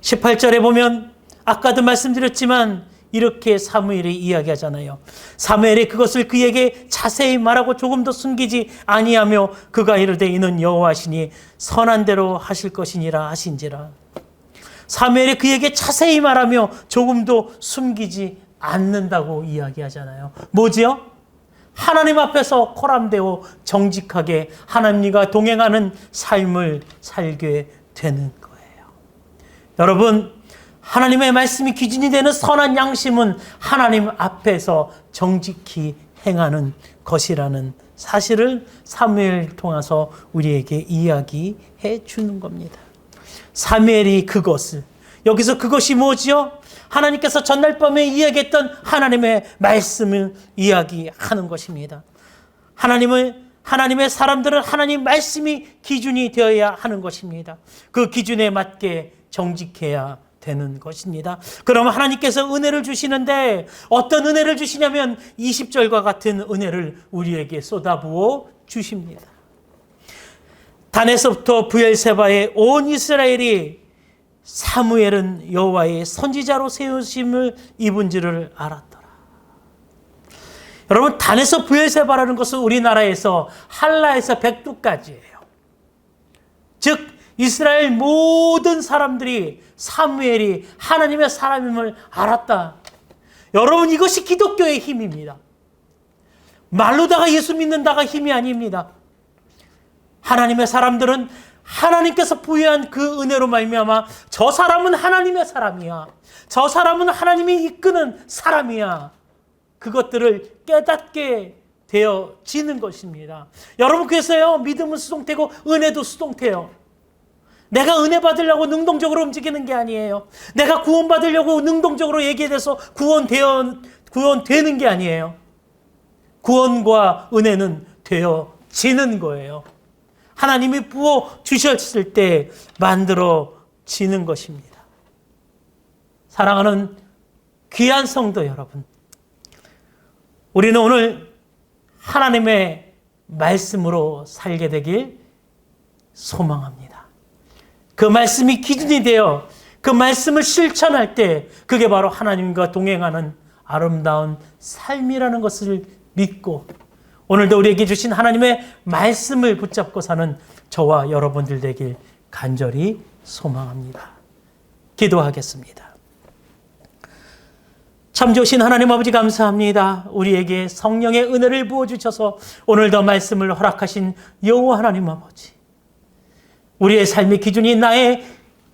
S1: 18절에 보면 아까도 말씀드렸지만 이렇게 사무엘이 이야기하잖아요. 사무엘이 그것을 그에게 자세히 말하고 조금 더 숨기지 아니하며 그가 이르되 이는 여호와시니 선한 대로 하실 것이니라 하신지라. 사무엘이 그에게 자세히 말하며 조금도 숨기지 않는다고 이야기하잖아요. 뭐지요? 하나님 앞에서 코람되어 정직하게 하나님과 동행하는 삶을 살게 되는 거예요. 여러분, 하나님의 말씀이 기준이 되는 선한 양심은 하나님 앞에서 정직히 행하는 것이라는 사실을 사무엘을 통해서 우리에게 이야기해 주는 겁니다. 사무엘이 그것을, 여기서 그것이 뭐지요? 하나님께서 전날 밤에 이야기했던 하나님의 말씀을 이야기하는 것입니다. 하나님의 사람들은 하나님 말씀이 기준이 되어야 하는 것입니다. 그 기준에 맞게 정직해야 되는 것입니다. 그럼 하나님께서 은혜를 주시는데 어떤 은혜를 주시냐면 20절과 같은 은혜를 우리에게 쏟아부어 주십니다. 단에서부터 브엘세바의 온 이스라엘이 사무엘은 여호와의 선지자로 세우심을 입은 줄을 알았더라. 여러분, 단에서 브엘세바라는 것은 우리나라에서 한라에서 백두까지예요. 즉 이스라엘 모든 사람들이 사무엘이 하나님의 사람임을 알았다. 여러분, 이것이 기독교의 힘입니다. 말로다가 예수 믿는다가 힘이 아닙니다. 하나님의 사람들은 하나님께서 부여한 그 은혜로 말미암아 저 사람은 하나님의 사람이야, 저 사람은 하나님이 이끄는 사람이야, 그것들을 깨닫게 되어지는 것입니다. 여러분, 그래서요, 믿음은 수동태고 은혜도 수동태요. 내가 은혜 받으려고 능동적으로 움직이는 게 아니에요. 내가 구원받으려고 능동적으로 얘기에 대해서 구원되는 게 아니에요. 구원과 은혜는 되어지는 거예요. 하나님이 부어 주셨을 때 만들어지는 것입니다. 사랑하는 귀한 성도 여러분, 우리는 오늘 하나님의 말씀으로 살게 되길 소망합니다. 그 말씀이 기준이 되어 그 말씀을 실천할 때 그게 바로 하나님과 동행하는 아름다운 삶이라는 것을 믿고 오늘도 우리에게 주신 하나님의 말씀을 붙잡고 사는 저와 여러분들 되길 간절히 소망합니다. 기도하겠습니다. 참 좋으신 하나님 아버지, 감사합니다. 우리에게 성령의 은혜를 부어주셔서 오늘도 말씀을 허락하신 여호와 하나님 아버지, 우리의 삶의 기준이 나의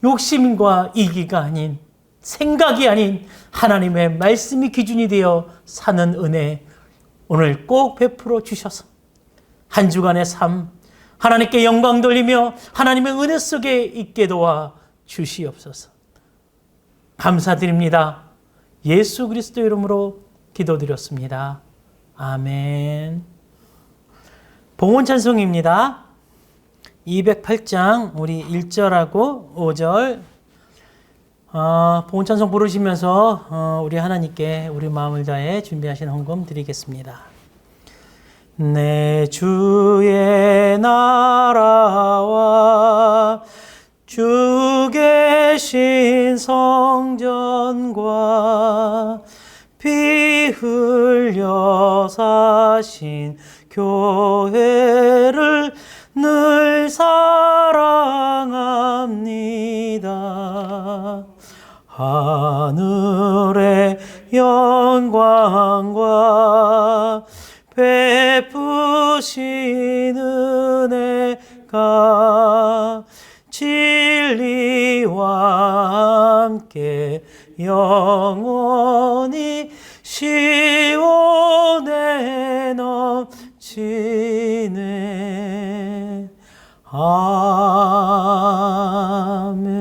S1: 욕심과 이기가 아닌, 생각이 아닌 하나님의 말씀이 기준이 되어 사는 은혜 오늘 꼭 베풀어 주셔서 한 주간의 삶 하나님께 영광 돌리며 하나님의 은혜 속에 있게 도와 주시옵소서. 감사드립니다. 예수 그리스도 이름으로 기도드렸습니다. 아멘. 봉헌 찬송입니다. 208장 우리 1절하고 5절 봉헌 찬송 부르시면서 우리 하나님께 우리 마음을 다해 준비하신 헌금 드리겠습니다. 내 주의 나라와 주 계신 성전과 피 흘려 사신 교회를 늘 사랑합니다. 하늘의 영광과 베푸신 은혜가 진리와 함께 영원히 시온에 넘치네. 아멘.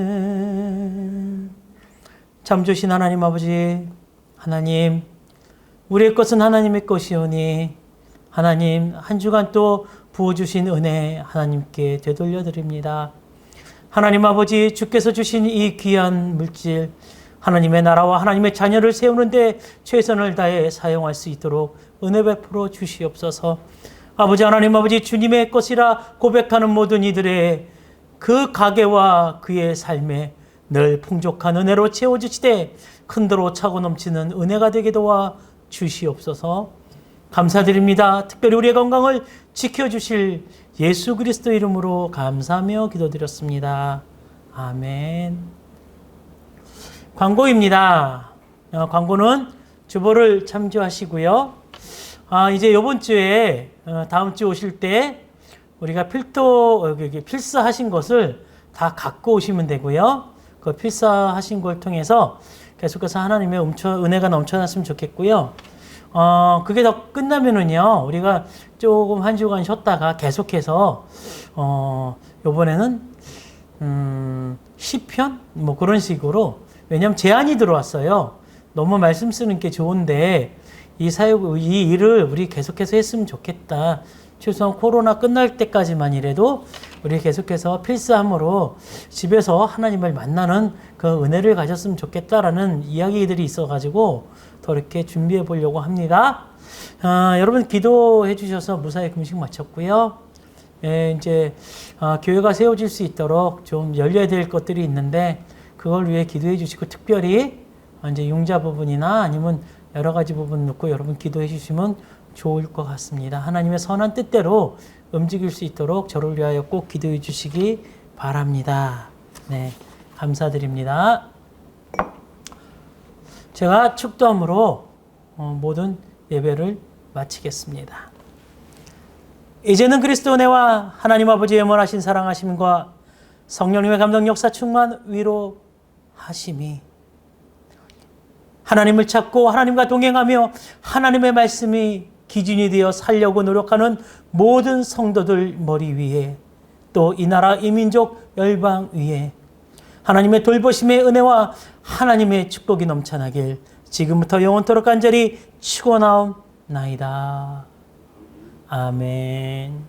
S1: 참 좋으신 하나님 아버지, 하나님, 우리의 것은 하나님의 것이오니 하나님, 한 주간 또 부어주신 은혜 하나님께 되돌려 드립니다. 하나님 아버지, 주께서 주신 이 귀한 물질, 하나님의 나라와 하나님의 자녀를 세우는데 최선을 다해 사용할 수 있도록 은혜 베풀어 주시옵소서. 아버지, 하나님 아버지, 주님의 것이라 고백하는 모든 이들의 그 가게와 그의 삶에 늘 풍족한 은혜로 채워주시되 큰도로 차고 넘치는 은혜가 되게 도와 주시옵소서. 감사드립니다. 특별히 우리의 건강을 지켜주실 예수 그리스도 이름으로 감사하며 기도드렸습니다. 아멘. 광고입니다. 광고는 주보를 참조하시고요. 이제 이번 주에 다음 주 오실 때 우리가 필사하신 것을 다 갖고 오시면 되고요. 그 필사하신 걸 통해서 계속해서 하나님의 은혜가 넘쳐났으면 좋겠고요. 그게 더 끝나면은요, 우리가 조금 한 주간 쉬었다가 계속해서, 요번에는, 시편? 뭐 그런 식으로, 왜냐면 제안이 들어왔어요. 너무 말씀 쓰는 게 좋은데, 이 일을 우리 계속해서 했으면 좋겠다. 최소한 코로나 끝날 때까지만이라도 우리 계속해서 필수함으로 집에서 하나님을 만나는 그 은혜를 가졌으면 좋겠다라는 이야기들이 있어가지고 더 이렇게 준비해 보려고 합니다. 여러분 기도해 주셔서 무사히 금식 마쳤고요. 이제 교회가 세워질 수 있도록 좀 열려야 될 것들이 있는데 그걸 위해 기도해 주시고 특별히 이제 융자 부분이나 아니면 여러 가지 부분 놓고 여러분 기도해 주시면 좋을 것 같습니다. 하나님의 선한 뜻대로 움직일 수 있도록 저를 위하여 꼭 기도해 주시기 바랍니다. 네, 감사드립니다. 제가 축도함으로 모든 예배를 마치겠습니다. 이제는 그리스도 은혜와 하나님 아버지의 영원하신 사랑하심과 성령님의 감동 역사 충만 위로하심이 하나님을 찾고 하나님과 동행하며 하나님의 말씀이 기준이 되어 살려고 노력하는 모든 성도들 머리 위에 또 이 나라 이 민족 열방 위에 하나님의 돌보심의 은혜와 하나님의 축복이 넘쳐나길 지금부터 영원토록 간절히 축원하옵나이다. 아멘.